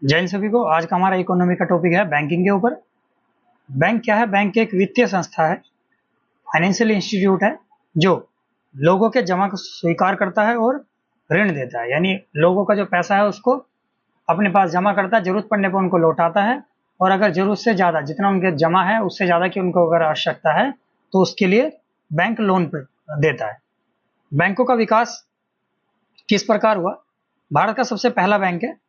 जय हिंद सभी को। आज का हमारा इकोनॉमी का टॉपिक है बैंकिंग के ऊपर। बैंक क्या है? बैंक एक वित्तीय संस्था है, फाइनेंशियल इंस्टीट्यूट है जो लोगों के जमा को स्वीकार करता है और ऋण देता है। यानी लोगों का जो पैसा है उसको अपने पास जमा करता है, जरूरत पड़ने पर उनको लौटाता है, और अगर जरूरत से ज़्यादा जितना उनके जमा है उससे ज़्यादा की उनको अगर आवश्यकता है तो उसके लिए बैंक लोन देता है। बैंकों का विकास किस प्रकार हुआ? भारत का सबसे पहला बैंक है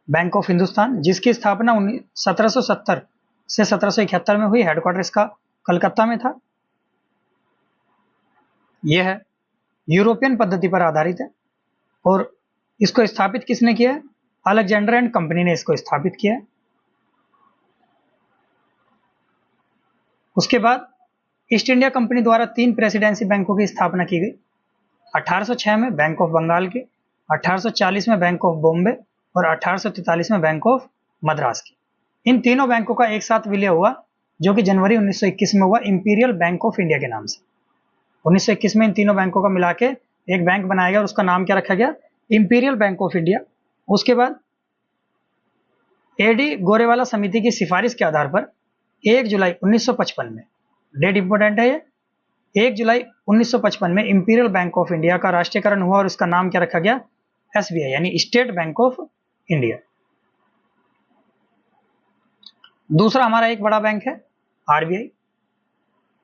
बैंक ऑफ हिंदुस्तान, जिसकी स्थापना 1770 से 1771 में हुई। हेडक्वार्टर इसका कलकत्ता में था। यह है यूरोपियन पद्धति पर आधारित है और इसको स्थापित किसने किया है? अलेक्जेंडर एंड कंपनी ने इसको स्थापित किया है। उसके बाद ईस्ट इंडिया कंपनी द्वारा 3 प्रेसिडेंसी बैंकों की स्थापना की गई। 1806 में बैंक ऑफ बंगाल की, 1840 में बैंक ऑफ बॉम्बे और 1843 में बैंक ऑफ मद्रास की। इन तीनों बैंकों का एक साथ विलय हुआ जो कि जनवरी 1921 में हुआ, इंपीरियल बैंक ऑफ इंडिया के नाम से। 1921 में इन तीनों बैंकों का मिला के एक बैंक बनाया गया और उसका नाम क्या रखा गया? Imperial bank of India. उसके बाद एडी गोरेवाला समिति की सिफारिश के आधार पर 1 जुलाई 1955 में, डेट इंपोर्टेंट है ये, 1 जुलाई 1955 में इंपीरियल बैंक ऑफ इंडिया का राष्ट्रीयकरण हुआ और इसका नाम क्या रखा गया? एसबीआई, यानी स्टेट बैंक ऑफ इंडिया। दूसरा हमारा एक बड़ा बैंक है आरबीआई।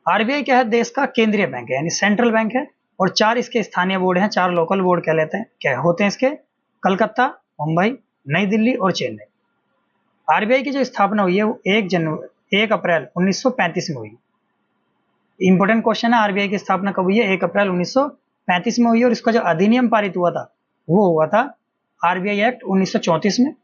आरबीआई क्या है? देश का केंद्रीय बैंक है, यानी सेंट्रल बैंक है, और 4 इसके स्थानीय बोर्ड हैं, 4 लोकल बोर्ड कह लेते हैं, क्या होते हैं इसके? कलकत्ता, मुंबई, नई दिल्ली और चेन्नई। आरबीआई की जो स्थापना हुई है वो 1 अप्रैल 1935 में हुई। इंपोर्टेंट क्वेश्चन है, आरबीआई की स्थापना कब हुई है? 1 अप्रैल 1935 में हुई, और इसका जो अधिनियम पारित हुआ था वो हुआ था आरबीआई एक्ट 1934 में।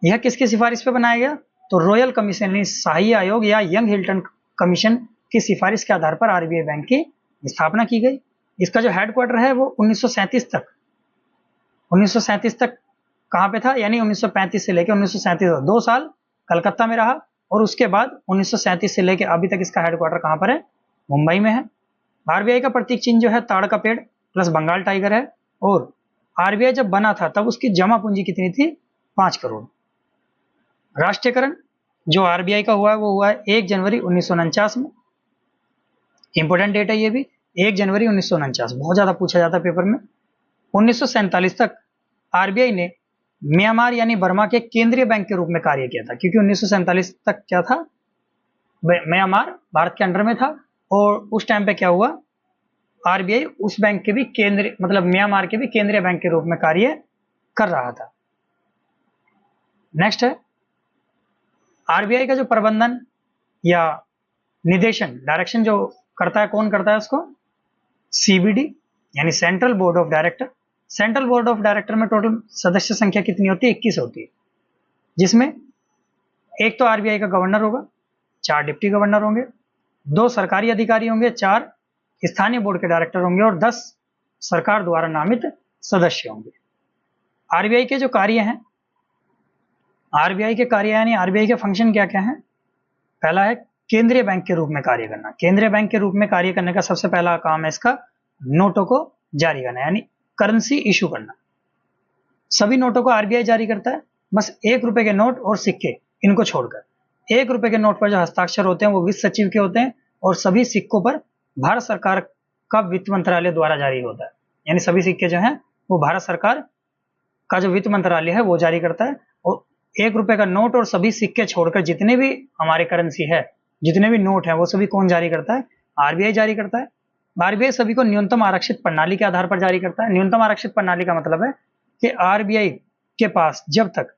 यह किसकी सिफारिश पे बनाया गया? तो रॉयल कमीशन, यानी शाही आयोग या यंग हिल्टन कमीशन की सिफारिश के आधार पर आरबीआई बैंक की स्थापना की गई। इसका जो हेडक्वार्टर है वो 1937 तक कहां पे था? यानी 1935 से लेकर 1937 तक 2 साल कलकत्ता में रहा, और उसके बाद 1937 से लेकर अभी तक इसका हेडक्वार्टर कहां पर है? मुंबई में है। आरबीआई का प्रतीक चिन्ह जो है ताड़ का पेड़ प्लस बंगाल टाइगर है, और आरबीआई जब बना था तब उसकी जमा पूंजी कितनी थी? 5 करोड़। राष्ट्रीयकरण जो आरबीआई का हुआ है वो हुआ है 1 जनवरी 1949 में। इंपोर्टेंट डेट है ये भी, 1 जनवरी 1949, बहुत ज्यादा पूछा जाता है पेपर में। 1947 तक आरबीआई ने म्यांमार यानी बर्मा के केंद्रीय बैंक के रूप में कार्य किया था, क्योंकि 1947 तक क्या था? म्यांमार भारत के अंडर में था, और उस टाइम पे क्या हुआ? आरबीआई उस बैंक के भी केंद्रीय, मतलब म्यांमार के भी केंद्रीय बैंक के रूप में कार्य कर रहा था। नेक्स्ट है आरबीआई का जो प्रबंधन या निर्देशन, डायरेक्शन जो करता है, कौन करता है उसको? सीबीडी, यानी central board of director. Central board of director में टोटल सदस्य संख्या कितनी होती है? 21 होती है, जिसमें एक तो आरबीआई का गवर्नर होगा, 4 डिप्टी गवर्नर होंगे, 2 सरकारी अधिकारी होंगे, 4 स्थानीय बोर्ड के डायरेक्टर होंगे, और 10 सरकार द्वारा नामित सदस्य होंगे। आरबीआई के जो कार्य हैं, आरबीआई के कार्य यानी आरबीआई के फंक्शन क्या क्या है? पहला है केंद्रीय बैंक के रूप में कार्य करना। केंद्रीय बैंक के रूप में कार्य करने का सबसे पहला काम है इसका नोटों को जारी करना, यानी करेंसी इशू करना। सभी नोटों को आरबीआई जारी करता है, बस 1 रुपए के नोट और सिक्के इनको छोड़कर। 1 रुपए के नोट पर जो हस्ताक्षर होते हैं वो वित्त सचिव के होते हैं, और सभी सिक्कों पर भारत सरकार का वित्त मंत्रालय द्वारा जारी होता है, यानी सभी सिक्के जो हैं वो भारत सरकार का जो वित्त मंत्रालय है वो जारी करता है। और 1 रुपए का नोट और सभी सिक्के छोड़कर जितने भी हमारे करेंसी है, जितने भी नोट है, वो सभी कौन जारी करता है? आरबीआई जारी करता है। आरबीआई सभी को न्यूनतम आरक्षित प्रणाली के आधार पर जारी करता है। न्यूनतम आरक्षित प्रणाली का मतलब है कि आरबीआई के पास जब तक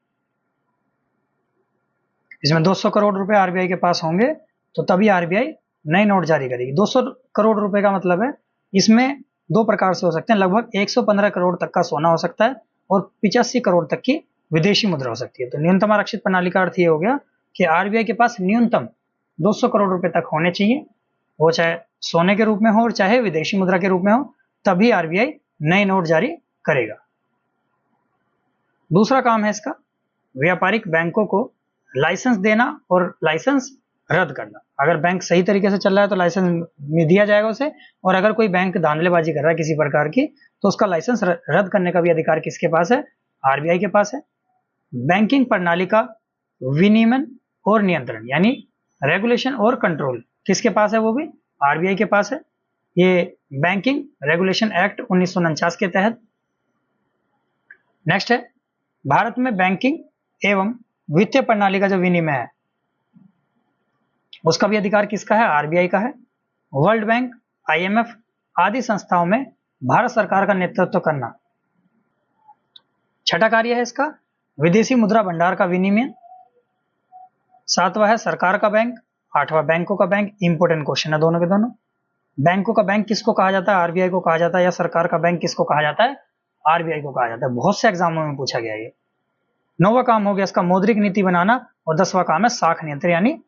इसमें 200 करोड़ रुपए आरबीआई के पास होंगे तो तभी आरबीआई नए नोट जारी करेगी। 200 करोड़ रुपए का मतलब है इसमें 2 प्रकार से हो सकते हैं, लगभग 115 करोड़ तक का सोना हो सकता है और 85 करोड़ तक की विदेशी मुद्रा हो सकती है। तो न्यूनतम आरक्षित प्रणाली का अर्थ ये हो गया कि आरबीआई के पास न्यूनतम 200 करोड़ रुपए तक होने चाहिए, वो चाहे सोने के रूप में हो और चाहे विदेशी मुद्रा के रूप में हो, तभी आरबीआई नए नोट जारी करेगा। दूसरा काम है इसका व्यापारिक बैंकों को लाइसेंस देना और लाइसेंस रद्द करना। अगर बैंक सही तरीके से चल रहा है तो लाइसेंस दिया जाएगा उसे, और अगर कोई बैंक धांधलेबाजी कर रहा है किसी प्रकार की तो उसका लाइसेंस रद्द करने का भी अधिकार किसके पास है? आरबीआई के पास है। बैंकिंग प्रणाली का विनियमन और नियंत्रण यानी रेगुलेशन और कंट्रोल किसके पास है? वो भी आरबीआई के पास है। ये बैंकिंग रेगुलेशन एक्ट 1949 के तहत। नेक्स्ट है भारत में बैंकिंग एवं वित्तीय प्रणाली का जो विनियमन है उसका भी अधिकार किसका है? आरबीआई का है। वर्ल्ड बैंक, आईएमएफ आदि संस्थाओं में भारत सरकार का नेतृत्व करना। छठा कार्य है इसका विदेशी मुद्रा भंडार का विनियमन। सातवां है सरकार का बैंक। आठवां बैंकों का बैंक। इंपोर्टेंट क्वेश्चन है दोनों के दोनों। बैंकों का बैंक किसको कहा जाता है? आरबीआई को कहा जाता है। या सरकार का बैंक किसको कहा जाता है? आरबीआई को कहा जाता है। बहुत से एग्जामों में पूछा गया ये। नौवां काम हो गया इसका मौद्रिक नीति बनाना और 10वां काम है साख नियंत्रण यानी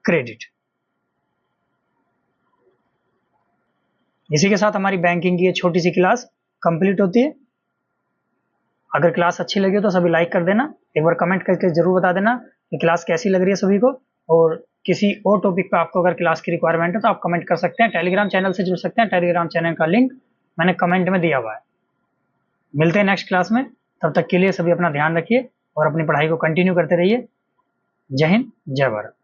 क्रेडिट। इसी के साथ हमारी बैंकिंग की ये छोटी सी क्लास कंप्लीट होती है। अगर क्लास अच्छी लगी हो तो सभी लाइक कर देना। एक बार कमेंट करके जरूर बता देना कि क्लास कैसी लग रही है सभी को। और किसी और टॉपिक पे आपको अगर क्लास की रिक्वायरमेंट है तो आप कमेंट कर सकते हैं। टेलीग्राम चैनल से जुड़ सकते हैं। टेलीग्राम चैनल का लिंक मैंने कमेंट में दिया हुआ है। मिलते हैं नेक्स्ट क्लास में। तब तक के लिए सभी अपना ध्यान रखिए और अपनी पढ़ाई को कंटिन्यू करते रहिए। जय हिंद, जय भारत।